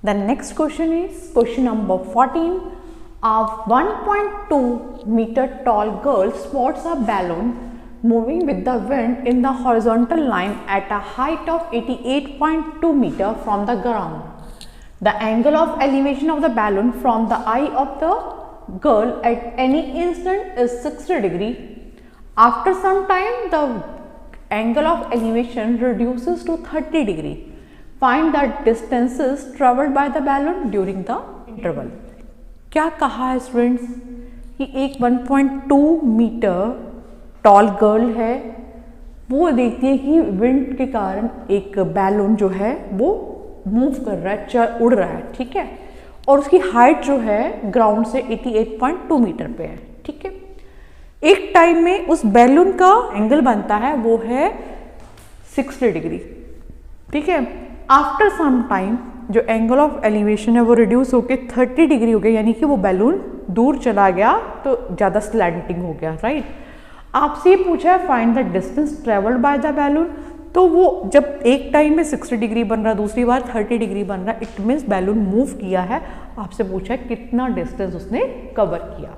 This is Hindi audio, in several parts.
The next question is question number 14. A 1.2 meter tall girl spots a balloon moving with the wind in the horizontal line at a height of 88.2 meter from the ground. The angle of elevation of the balloon from the eye of the girl at any instant is 60 degree. After some time, the angle of elevation reduces to 30 degree. Find the distances traveled by the balloon during the interval. क्या कहा है स्टूडेंट्स कि एक 1.2 मीटर टॉल गर्ल है, वो देखती है कि विंड के कारण एक बैलून जो है वो मूव कर रहा है, उड़ रहा है, ठीक है, और उसकी हाइट जो है ग्राउंड से 88.2 मीटर पे है, ठीक है। एक टाइम में उस बैलून का एंगल बनता है वो है 60 डिग्री, ठीक है। आफ्टर सम टाइम जो एंगल ऑफ एलिवेशन है वो रिड्यूस होकर 30 डिग्री हो गया, यानी कि वो बैलून दूर चला गया तो ज़्यादा स्लैंटिंग हो गया, राइट। आपसे पूछा है find the distance travelled by the balloon, तो वो जब एक टाइम में 60 डिग्री बन रहा है, दूसरी बार 30 डिग्री बन रहा है, इट मीन्स बैलून मूव किया है। आपसे पूछा है कितना डिस्टेंस उसने कवर किया।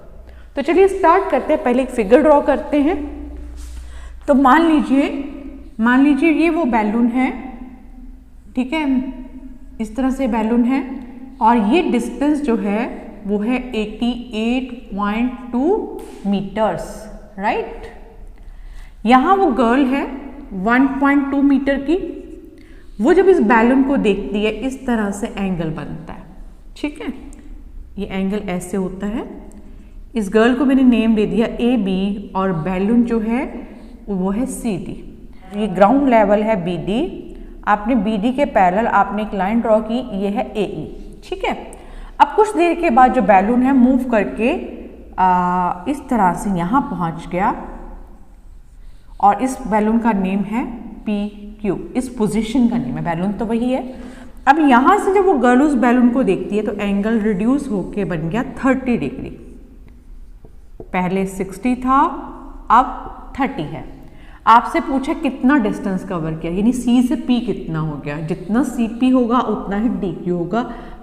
तो चलिए स्टार्ट करते हैं। पहले एक फिगर ड्रॉ करते हैं। तो मान लीजिए ये वो बैलून है, ठीक है, इस तरह से बैलून है और ये डिस्टेंस जो है वो है 88.2 मीटर्स, राइट। यहाँ वो गर्ल है 1.2 मीटर की, वो जब इस बैलून को देखती है इस तरह से एंगल बनता है, ठीक है, ये एंगल ऐसे होता है। इस गर्ल को मैंने नेम दे दिया AB और बैलून जो है वो है CD। ये ग्राउंड लेवल है BD, आपने BD के पैरेलल आपने एक लाइन ड्रॉ की, ये है AE, ठीक है। अब कुछ देर के बाद जो बैलून है मूव करके इस तरह से यहाँ पहुँच गया और इस बैलून का नेम है PQ, इस पोजीशन का नेम है, बैलून तो वही है। अब यहाँ से जब वो गर्ल उस बैलून को देखती है तो एंगल रिड्यूस होके बन गया 30 डिग्री। पहले 60 था, अब 30 है। आपसे पूछा कितना डिस्टेंस कवर किया, यानी C से P कितना हो गया। जितना CP होगा उतना ही DQ होगा।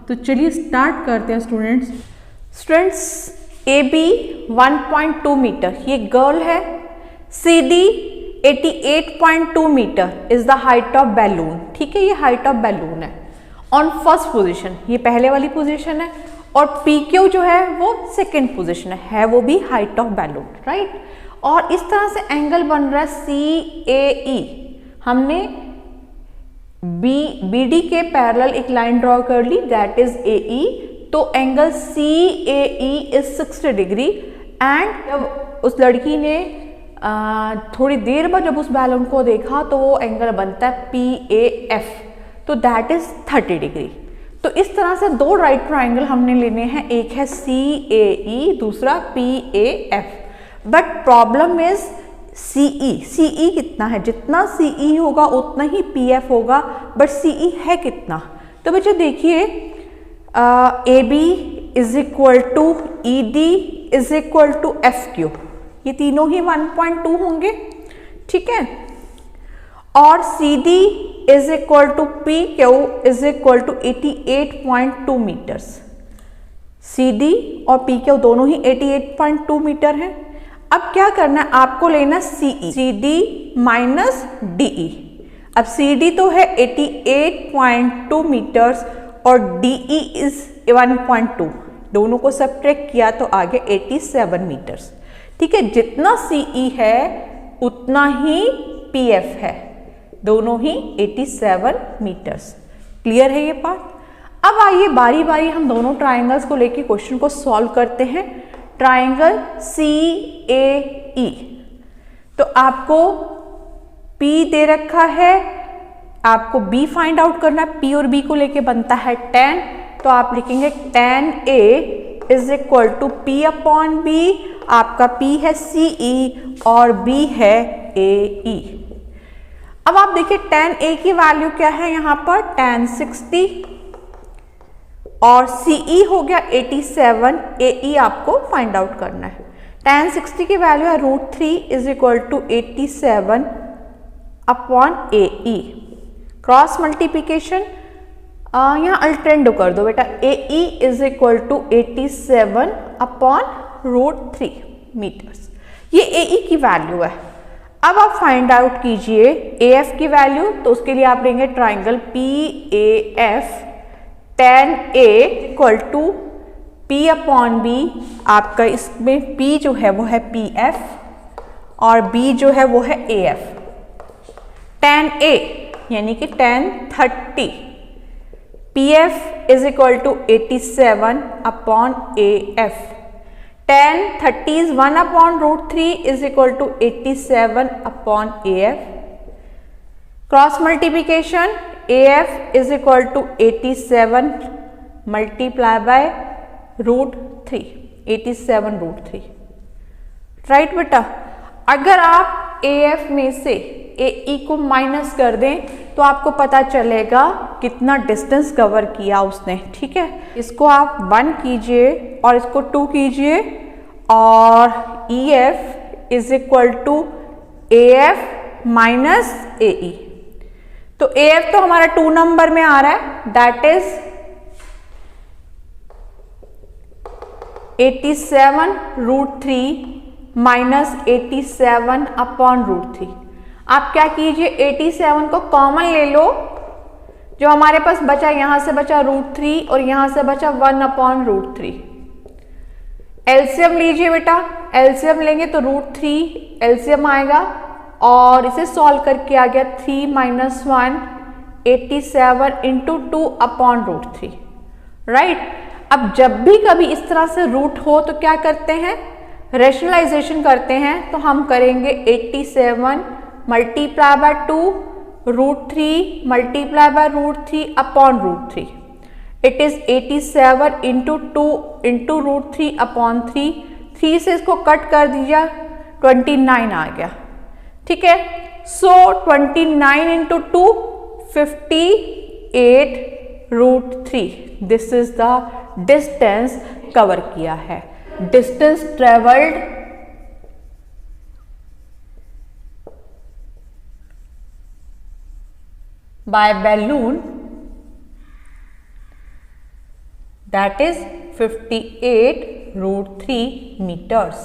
तो चलिए स्टार्ट करते हैं स्टूडेंट्स। AB 1.2 मीटर ये गर्ल है, CD 88.2 metre is the height of balloon, ठीक है, ये हाइट ऑफ बैलून है ऑन फर्स्ट पोजीशन, ये पहले वाली पोजीशन है, और PQ जो है वो सेकेंड पोजीशन है वो भी हाइट ऑफ बैलून, राइट। और इस तरह से एंगल बन रहा है CAE। हमने BD के पैरेलल एक लाइन ड्रॉ कर ली, दैट इज AE। तो angle CAE is 60 degree. And जब उस लड़की ने थोड़ी देर बाद जब उस बैलून को देखा तो वो एंगल बनता है PAF, तो दैट इज 30 डिग्री। तो इस तरह से दो राइट ट्राइंगल हमने लेने हैं, एक है CAE, दूसरा PAF। But problem is CE कितना है, जितना CE होगा उतना ही PF होगा, बट CE है कितना। तो बच्चे देखिए AB is equal to ED is equal to FQ, ये तीनों ही 1.2 होंगे, ठीक है। और CD is equal to PQ is equal to 88.2 metres. CD और PQ दोनों ही 88.2 मीटर हैं। अब क्या करना है, आपको लेना CE, CD माइनस DE। अब CD तो है 88.2 मीटर्स और DE इज 1.2, दोनों को सब्ट्रैक्ट किया तो आगे 87 मीटर्स, ठीक है। जितना CE है उतना ही PF है, दोनों ही 87 मीटर्स। क्लियर है ये बात। अब आइए बारी बारी हम दोनों ट्राइंगल्स को लेके क्वेश्चन को सॉल्व करते हैं। ट्राइंगल CAE, तो आपको P दे रखा है, आपको B फाइंड आउट करना है। P और B को लेके बनता है tan, तो आप लिखेंगे tan A is equal to P upon B। आपका P है CE और B है AE। अब आप देखिए tan A की वैल्यू क्या है, यहाँ पर tan 60 और CE हो गया 87, AE आपको फाइंड आउट करना है। tan 60 की वैल्यू है √3 is equal to 87 upon AE। Cross multiplication यहाँ अल्टरनेटिव कर दो बेटा, AE is equal to 87 upon root 3 metres. ये AE की वैल्यू है। अब आप फाइंड आउट कीजिए AF की वैल्यू, तो उसके लिए आप लेंगे triangle PAF, tan A equal to P upon B। आपका इसमें P जो है वो है PF और B जो है वो है AF। tan A यानी कि tan 30, PF is equal to 87 upon AF। tan 30 is 1 upon root 3 is equal to 87 upon AF. Cross multiplication, AF is equal to 87 multiply by root 3, 87 root 3, right बेटा। अगर आप AF में से AE को माइनस कर दें तो आपको पता चलेगा कितना डिस्टेंस कवर किया उसने, ठीक है। इसको आप 1 कीजिए और इसको 2 कीजिए और EF is equal to AF minus AE। तो AF तो हमारा 2 नंबर में आ रहा है, that is 87 root 3 minus 87 upon root 3। आप क्या कीजिए, 87 को कॉमन ले लो, जो हमारे पास बचा, यहां से बचा रूट 3 और यहां से बचा 1 अपॉन रूट 3। एलसीएम लीजिए बेटा, एलसीएम लेंगे तो रूट 3 एलसीएम आएगा और इसे सॉल्व करके आ गया 3 minus 1 87 into 2 upon root 3, right. अब जब भी कभी इस तरह से रूट हो तो क्या करते हैं, रैशनलाइजेशन करते हैं। तो हम करेंगे 87 multiply by 2 root 3 multiply by root 3 upon root 3। It is 87 into 2 into root 3 upon 3। 3 से इसको कट कर दीजिए, 29 आ गया, ठीक है। So 29 into 2 58 root 3। This is the distance cover किया है, distance travelled by balloon, that is 58 root 3 meters.